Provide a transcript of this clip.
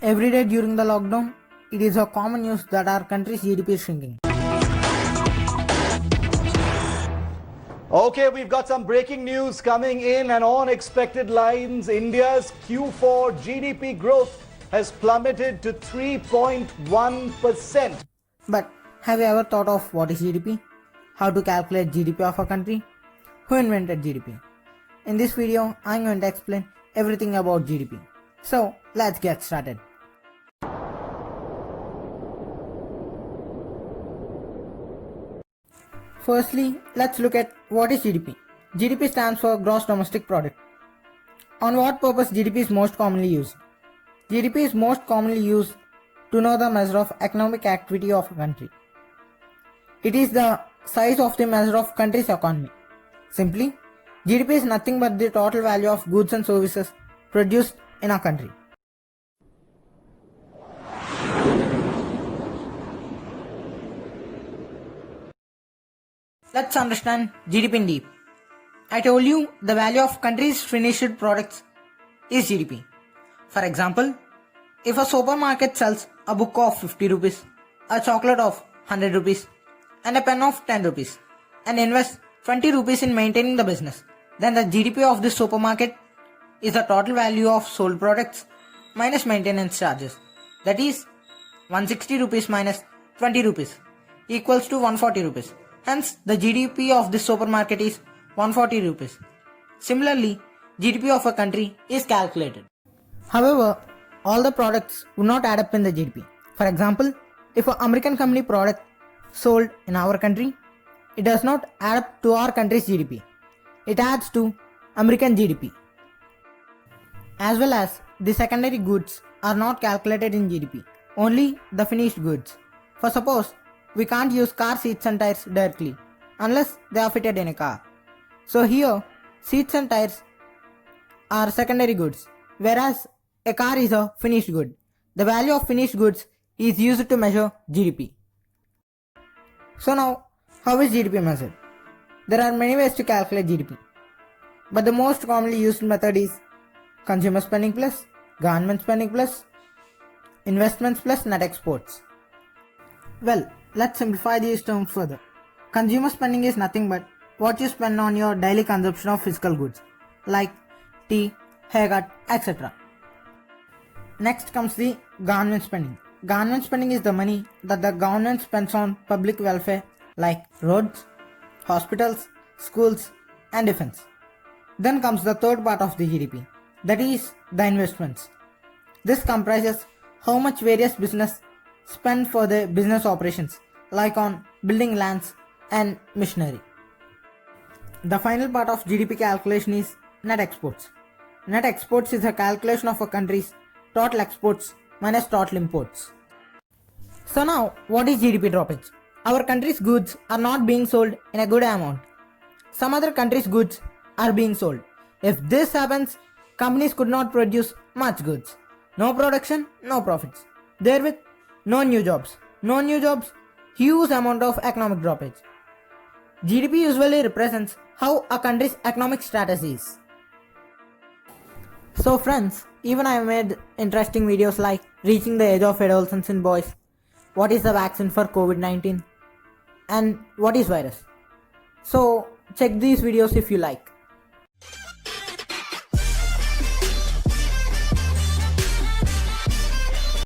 Every day during the lockdown, it is a common news that our country's GDP is shrinking. Okay, we've got some breaking news coming in and on expected lines. India's Q4 GDP growth has plummeted to 3.1%. But have you ever thought of what is GDP? How to calculate GDP of a country? Who invented GDP? In this video, I'm going to explain everything about GDP. So, let's get started. Firstly, let's look at what is GDP. GDP stands for Gross Domestic Product. On what purpose GDP is most commonly used? GDP is most commonly used to know the measure of economic activity of a country. It is the size of the measure of country's economy. Simply, GDP is nothing but the total value of goods and services produced in a country. Let's understand GDP in deep. I told you the value of country's finished products is GDP. For example, if a supermarket sells a book of 50 rupees, a chocolate of 100 rupees, and a pen of 10 rupees, and invests 20 rupees in maintaining the business, then the GDP of this supermarket is the total value of sold products minus maintenance charges. That is 160 rupees minus 20 rupees equals to 140 rupees. Hence, the GDP of this supermarket is 140 rupees. Similarly, GDP of a country is calculated. However, all the products would not add up in the GDP. For example, if an American company product sold in our country, it does not add up to our country's GDP. It adds to American GDP. As well as the secondary goods are not calculated in GDP, only the finished goods. For suppose, we can't use car seats and tires directly unless they are fitted in a car. So here, seats and tires are secondary goods, whereas a car is a finished good. The value of finished goods is used to measure GDP. So now, how is GDP measured? There are many ways to calculate GDP, but the most commonly used method is consumer spending plus, government spending plus, investments plus net exports. Well, let's simplify these terms further. Consumer spending is nothing but what you spend on your daily consumption of physical goods like tea, haircut, etc. Next comes the government spending. Government spending is the money that the government spends on public welfare like roads, hospitals, schools, and defense. Then comes the third part of the GDP, that is the investments. This comprises how much various business spend for their business operations like on building lands and machinery. The final part of GDP calculation is net exports. Net exports is a calculation of a country's total exports minus total imports. So now, what is GDP droppage? Our country's goods are not being sold in a good amount. Some other country's goods are being sold. If this happens, companies could not produce much goods. No production, no profits. Therewith, no new jobs. No new jobs, huge amount of economic droppage. GDP usually represents how a country's economic status is. So friends, even I have made interesting videos like reaching the age of adolescence in boys, what is the vaccine for COVID-19, and what is virus. So check these videos if you like.